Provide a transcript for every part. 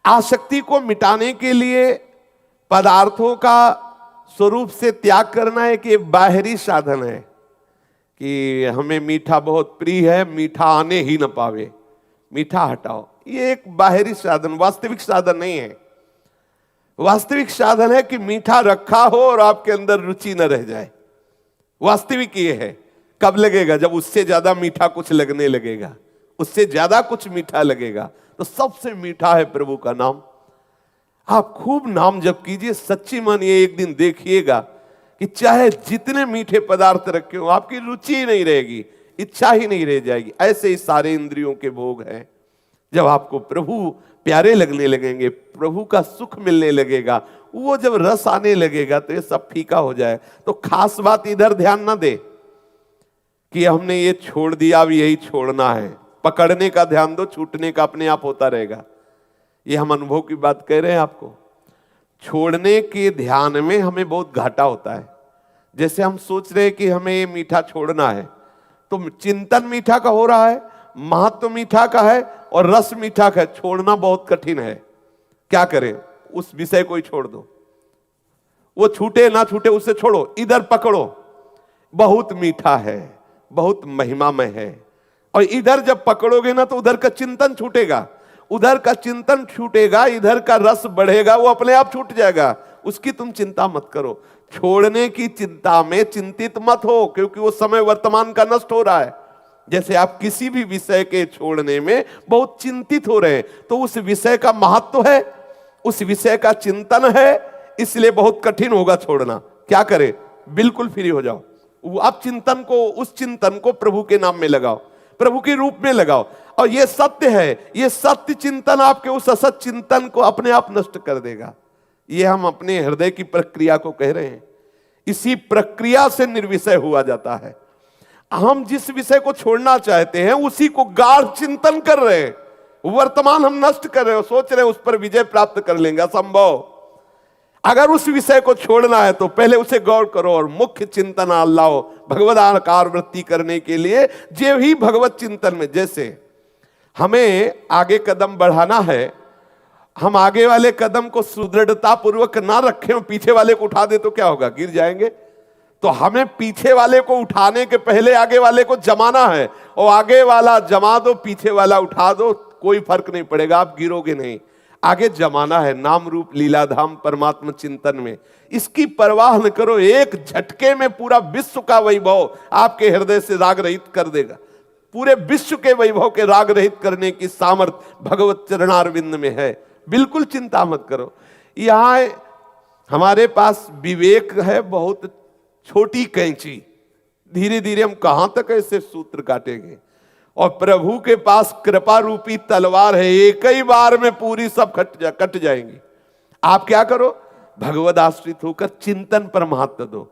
आसक्ति को मिटाने के लिए पदार्थों का स्वरूप से त्याग करना एक ये बाहरी साधन है कि हमें मीठा बहुत प्रिय है, मीठा आने ही न पावे, मीठा हटाओ। ये एक बाहरी साधन, वास्तविक साधन नहीं है। वास्तविक साधन है कि मीठा रखा हो और आपके अंदर रुचि न रह जाए। वास्तविक ये है। कब लगेगा? जब उससे ज्यादा मीठा कुछ लगने लगेगा, उससे ज्यादा कुछ मीठा लगेगा। तो सबसे मीठा है प्रभु का नाम। आप खूब नाम जप कीजिए, सच्ची मानिए एक दिन देखिएगा कि चाहे जितने मीठे पदार्थ रखे हो आपकी रुचि ही नहीं रहेगी, इच्छा ही नहीं रह जाएगी। ऐसे ही सारे इंद्रियों के भोग हैं। जब आपको प्रभु प्यारे लगने लगेंगे, प्रभु का सुख मिलने लगेगा, वो जब रस आने लगेगा तो ये सब फीका हो जाए। तो खास बात इधर ध्यान ना दे कि हमने ये छोड़ दिया, अब यही छोड़ना है। पकड़ने का ध्यान दो, छूटने का अपने आप होता रहेगा। ये हम अनुभव की बात कह रहे हैं आपको। छोड़ने के ध्यान में हमें बहुत घाटा होता है। जैसे हम सोच रहे हैं कि हमें ये मीठा छोड़ना है, तो चिंतन मीठा का हो रहा है, महत्व मीठा का है और रस मीठा का है। छोड़ना बहुत कठिन है। क्या करें? उस विषय को ही छोड़ दो। वो छूटे ना छूटे उससे छोड़ो, इधर पकड़ो। बहुत मीठा है, बहुत महिमामय है। और इधर जब पकड़ोगे ना तो उधर का चिंतन छूटेगा, उधर का चिंतन छूटेगा, इधर का रस बढ़ेगा, वो अपने आप छूट जाएगा। उसकी तुम चिंता मत करो। छोड़ने की चिंता में चिंतित मत हो, क्योंकि वो समय वर्तमान का नष्ट हो रहा है। जैसे आप किसी भी विषय के छोड़ने में बहुत चिंतित हो रहे हैं, तो उस विषय का महत्व है, उस विषय का चिंतन है, इसलिए बहुत कठिन होगा छोड़ना। क्या करें? बिल्कुल फ्री हो जाओ। आप चिंतन को, उस चिंतन को प्रभु के नाम में लगाओ, प्रभु के रूप में लगाओ। और ये सत्य है, ये सत्य चिंतन आपके उस असत चिंतन को अपने आप नष्ट कर देगा। ये हम अपने हृदय की प्रक्रिया को कह रहे हैं। इसी प्रक्रिया से निर्विषय हुआ जाता है। हम जिस विषय को छोड़ना चाहते हैं उसी को गाढ़ चिंतन कर रहे हैं। वर्तमान हम नष्ट कर रहे हो, सोच रहे हैं उस पर विजय प्राप्त कर लेंगे, असंभव। अगर उस विषय को छोड़ना है तो पहले उसे गौर करो और मुख्य चिंतन लाओ भगवदाकार वृत्ति करने के लिए। जे ही भगवत चिंतन में, जैसे हमें आगे कदम बढ़ाना है, हम आगे वाले कदम को सुदृढ़ता पूर्वक ना रखें और पीछे वाले को उठा दे तो क्या होगा? गिर जाएंगे। तो हमें पीछे वाले को उठाने के पहले आगे वाले को जमाना है, और आगे वाला जमा दो, पीछे वाला उठा दो, कोई फर्क नहीं पड़ेगा, आप गिरोगे नहीं। आगे जमाना है नाम रूप लीलाधाम परमात्मा चिंतन में। इसकी परवाह न करो, एक झटके में पूरा विश्व का वैभव आपके हृदय से राग रहित कर देगा। पूरे विश्व के वैभव के राग रहित करने की सामर्थ्य भगवत चरणारविंद में है। बिल्कुल चिंता मत करो। यहां हमारे पास विवेक है, बहुत छोटी कैंची, धीरे धीरे हम कहां तक ऐसे सूत्र काटेंगे। और प्रभु के पास कृपा रूपी तलवार है, एक ही बार में पूरी सब कट जाएंगी। आप क्या करो? भगवद आश्रित होकर चिंतन पर महत्व दो।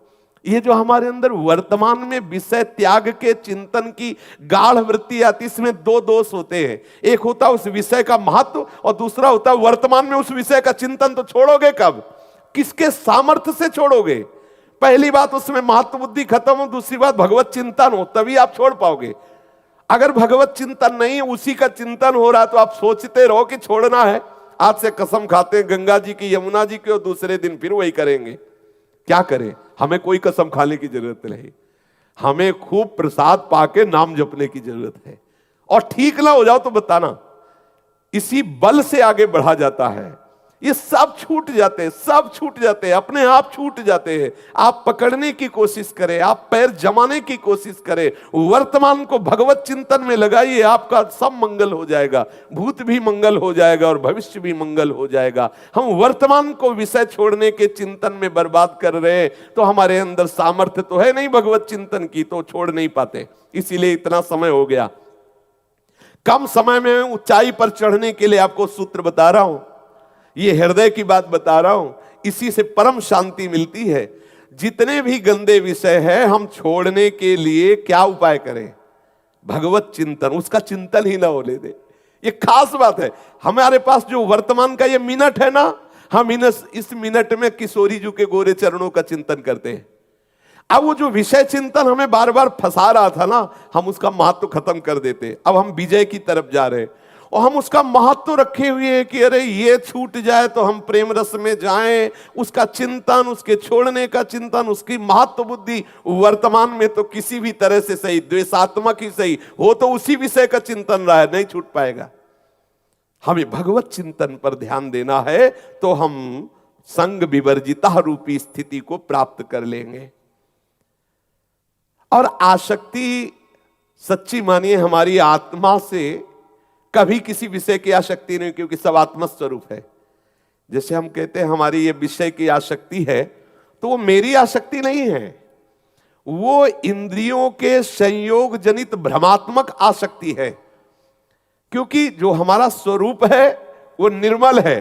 ये जो हमारे अंदर वर्तमान में विषय त्याग के चिंतन की गाढ़ वृत्ति आती, इसमें दो दोष होते हैं। एक होता है उस विषय का महत्व, और दूसरा होता है वर्तमान में उस विषय का चिंतन। तो छोड़ोगे कब? किसके सामर्थ्य से छोड़ोगे? पहली बात उसमें महत्व बुद्धि खत्म हो, दूसरी बात भगवत चिंतन हो, तभी आप छोड़ पाओगे। अगर भगवत चिंतन नहीं, उसी का चिंतन हो रहा तो आप सोचते रहो कि छोड़ना है, आज से कसम खाते हैं गंगा जी की, यमुना जी की, और दूसरे दिन फिर वही करेंगे। क्या करें? हमें कोई कसम खाने की जरूरत नहीं, हमें खूब प्रसाद पाके नाम जपने की जरूरत है। और ठीक ना हो जाओ तो बताना, इसी बल से आगे बढ़ा जाता है। ये सब छूट जाते हैं, सब छूट जाते हैं, अपने आप छूट जाते हैं। आप पकड़ने की कोशिश करें, आप पैर जमाने की कोशिश करें, वर्तमान को भगवत चिंतन में लगाइए, आपका सब मंगल हो जाएगा। भूत भी मंगल हो जाएगा और भविष्य भी मंगल हो जाएगा। हम वर्तमान को विषय छोड़ने के चिंतन में बर्बाद कर रहे हैं, तो हमारे अंदर सामर्थ्य तो है नहीं भगवत चिंतन की, तो छोड़ नहीं पाते। इसीलिए इतना समय हो गया। कम समय में ऊंचाई पर चढ़ने के लिए आपको सूत्र बता रहा हूं, ये हृदय की बात बता रहा हूं। इसी से परम शांति मिलती है। जितने भी गंदे विषय हैं, हम छोड़ने के लिए क्या उपाय करें? भगवत चिंतन, उसका चिंतन ही ना होने दे। ये खास बात है। हमारे पास जो वर्तमान का ये मिनट है ना, हम इस मिनट में किशोरी जी के गोरे चरणों का चिंतन करते हैं। अब वो जो विषय चिंतन हमें बार बार फंसा रहा था ना, हम उसका महत्व खत्म कर देते। अब हम विजय की तरफ जा रहे हैं। और हम उसका महत्व रखे हुए हैं कि अरे ये छूट जाए तो हम प्रेम रस में जाएं, उसका चिंतन, उसके छोड़ने का चिंतन, उसकी महत्व बुद्धि वर्तमान में तो किसी भी तरह से सही, द्वेषात्मक ही सही हो तो उसी विषय का चिंतन रहा है, नहीं छूट पाएगा। हमें भगवत चिंतन पर ध्यान देना है तो हम संग विवर्जिता रूपी स्थिति को प्राप्त कर लेंगे। और आसक्ति सच्ची मानिए हमारी आत्मा से कभी किसी विषय की आसक्ति नहीं, क्योंकि सब आत्मा स्वरूप है। जैसे हम कहते हैं हमारी ये विषय की आसक्ति है, तो वो मेरी आसक्ति नहीं है, वो इंद्रियों के संयोग जनित भ्रमात्मक आसक्ति है। क्योंकि जो हमारा स्वरूप है वो निर्मल है।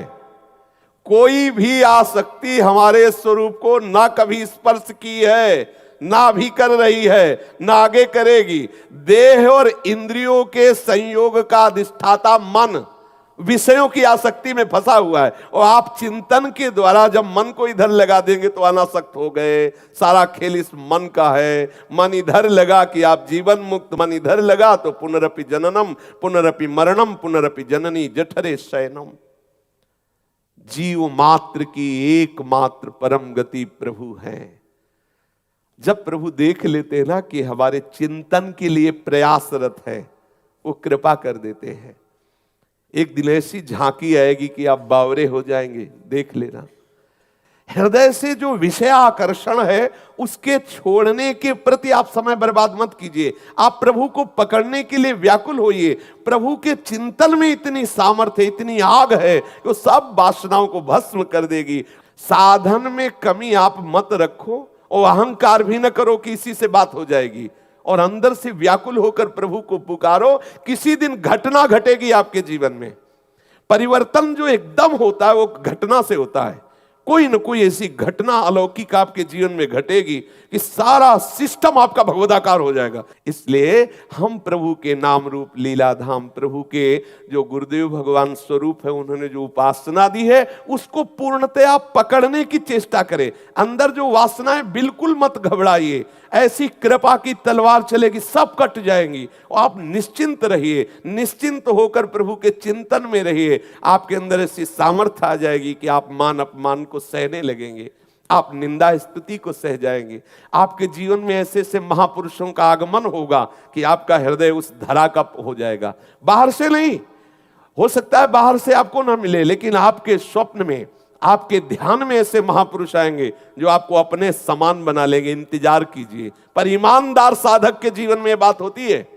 कोई भी आसक्ति हमारे स्वरूप को ना कभी स्पर्श की है, ना भी कर रही है, ना आगे करेगी। देह और इंद्रियों के संयोग का अधिष्ठाता मन विषयों की आसक्ति में फंसा हुआ है। और आप चिंतन के द्वारा जब मन को इधर लगा देंगे तो अनासक्त हो गए। सारा खेल इस मन का है। मन इधर लगा कि आप जीवन मुक्त, मन इधर लगा तो पुनरपि जननम पुनरपि मरणम पुनरपि जननी जठरे शयनम। जीव मात्र की एकमात्र परम गति प्रभु है। जब प्रभु देख लेते हैं ना कि हमारे चिंतन के लिए प्रयासरत है, वो कृपा कर देते हैं। एक दिन ऐसी झांकी आएगी कि आप बावरे हो जाएंगे, देख लेना। हृदय से जो विषय आकर्षण है उसके छोड़ने के प्रति आप समय बर्बाद मत कीजिए। आप प्रभु को पकड़ने के लिए व्याकुल होइए। प्रभु के चिंतन में इतनी सामर्थ्य, इतनी आग है कि वो सब वासनाओं को भस्म कर देगी। साधन में कमी आप मत रखो और अहंकार भी न करो कि इसी से बात हो जाएगी। और अंदर से व्याकुल होकर प्रभु को पुकारो। किसी दिन घटना घटेगी आपके जीवन में। परिवर्तन जो एकदम होता है वो घटना से होता है। कोई न कोई ऐसी घटना अलौकिक आपके जीवन में घटेगी कि सारा सिस्टम आपका भगवदाकार हो जाएगा। इसलिए हम प्रभु के नाम रूप लीलाधाम, प्रभु के जो गुरुदेव भगवान स्वरूप है, उन्होंने जो उपासना दी है उसको पूर्णतया पकड़ने की चेष्टा करें। अंदर जो वासनाएं, बिल्कुल मत घबराइए। ऐसी कृपा की तलवार चलेगी, सब कट जाएंगी। और आप निश्चिंत रहिए, निश्चिंत होकर प्रभु के चिंतन में रहिए। आपके अंदर ऐसी सामर्थ्य आ जाएगी कि आप मान अपमान को सहने लगेंगे, आप निंदा स्तुति को सह जाएंगे। आपके जीवन में ऐसे ऐसे महापुरुषों का आगमन होगा कि आपका हृदय उस धरा का हो जाएगा। बाहर से नहीं, हो सकता है बाहर से आपको ना मिले, लेकिन आपके स्वप्न में, आपके ध्यान में ऐसे महापुरुष आएंगे जो आपको अपने समान बना लेंगे। इंतजार कीजिए। पर ईमानदार साधक के जीवन में यह बात होती है।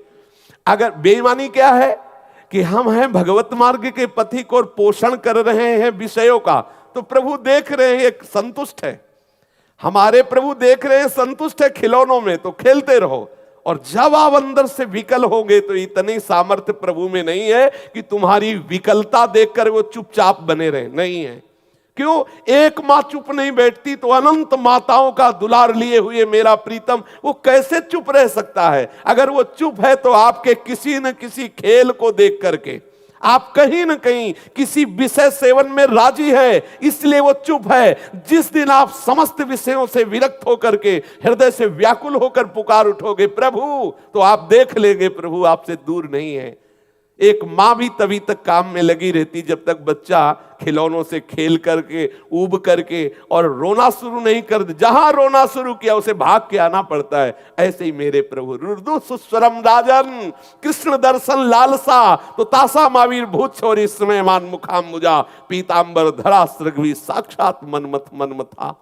अगर बेईमानी क्या है कि हम हैं भगवत मार्ग के पथिक और पोषण कर रहे हैं विषयों का, तो प्रभु देख रहे हैं, एक संतुष्ट है। हमारे प्रभु देख रहे हैं, संतुष्ट है खिलौनों में, तो खेलते रहो। और जब आप अंदर से विकल होंगे तो इतनी सामर्थ्य प्रभु में नहीं है कि तुम्हारी विकलता देखकर वो चुपचाप बने रहे, नहीं है। क्यों? एक मां चुप नहीं बैठती तो अनंत माताओं का दुलार लिए हुए मेरा प्रीतम वो कैसे चुप रह सकता है? अगर वो चुप है तो आपके किसी न किसी खेल को देख करके आप कहीं न कहीं किसी विषय सेवन में राजी है, इसलिए वो चुप है। जिस दिन आप समस्त विषयों से विरक्त होकर के हृदय से व्याकुल होकर पुकार उठोगे प्रभु, तो आप देख लेंगे प्रभु आपसे दूर नहीं है। एक मां भी तभी तक काम में लगी रहती जब तक बच्चा खिलौनों से खेल करके, ऊब करके और रोना शुरू नहीं कर दे। जहां रोना शुरू किया उसे भाग के आना पड़ता है। ऐसे ही मेरे प्रभु रुदु सुस्वरम राजन, कृष्ण दर्शन लालसा तो तासा मावीर भूत छोरी समय मान मुखाम मुजा पीतांबर धरा सृगवी साक्षात मनमथ था।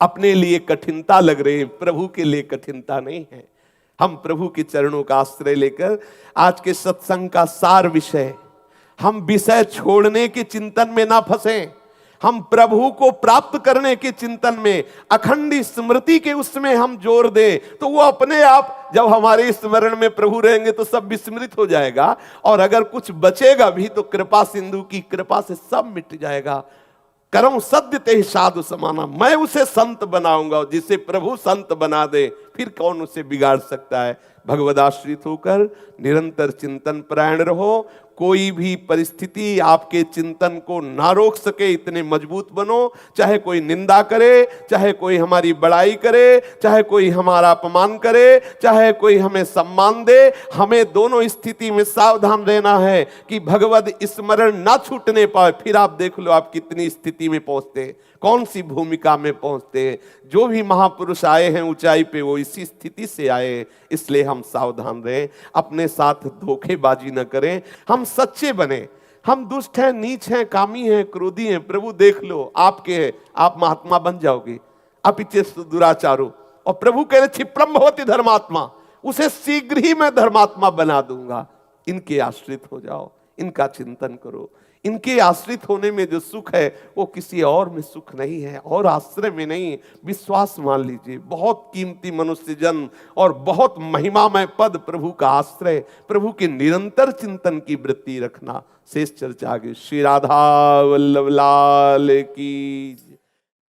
अपने लिए कठिनता लग रही है, प्रभु के लिए कठिनता नहीं है। हम प्रभु के चरणों का आश्रय लेकर आज के सत्संग का सार विषय, हम विषय छोड़ने के चिंतन में ना फंसे, हम प्रभु को प्राप्त करने के चिंतन में, अखंड स्मृति के उसमें हम जोर दें, तो वो अपने आप जब हमारे स्मरण में प्रभु रहेंगे तो सब विस्मृत हो जाएगा। और अगर कुछ बचेगा भी तो कृपा सिंधु की कृपा से सब मिट जाएगा। करऊं सद्य ते साधु समाना, मैं उसे संत बनाऊंगा। जिसे प्रभु संत बना दे फिर कौन उसे बिगाड़ सकता है। भगवदाश्रित होकर निरंतर चिंतन परायण रहो। कोई भी परिस्थिति आपके चिंतन को ना रोक सके, इतने मजबूत बनो। चाहे कोई निंदा करे, चाहे कोई हमारी बड़ाई करे, चाहे कोई हमारा अपमान करे, चाहे कोई हमें सम्मान दे, हमें दोनों स्थिति में सावधान रहना है कि भगवद स्मरण ना छूटने पाए। फिर आप देख लो आप कितनी स्थिति में पहुंचते, कौन सी भूमिका में पहुंचते। जो भी महापुरुष आए हैं ऊंचाई पे, वो इसी स्थिति से आए। इसलिए हम सावधान रहें, अपने साथ धोखेबाजी न करें, हम सच्चे बने। हम दुष्ट हैं, नीच हैं, कामी हैं, क्रोधी हैं, प्रभु देख लो आपके हैं, आप महात्मा बन जाओगे। अपिचेस्तु दुराचारो, और प्रभु कह रहे क्षिप्रम भवति धर्मात्मा, उसे शीघ्र ही मैं धर्मात्मा बना दूंगा। इनके आश्रित हो जाओ, इनका चिंतन करो। इनके आश्रित होने में जो सुख है वो किसी और में सुख नहीं है, और आश्रय में नहीं। विश्वास मान लीजिए, बहुत कीमती मनुष्य जन्म और बहुत महिमामय पद प्रभु का आश्रय, प्रभु के निरंतर चिंतन की वृत्ति रखना। शेष चर्चा आगे। श्री राधा वल्लभ लाल की।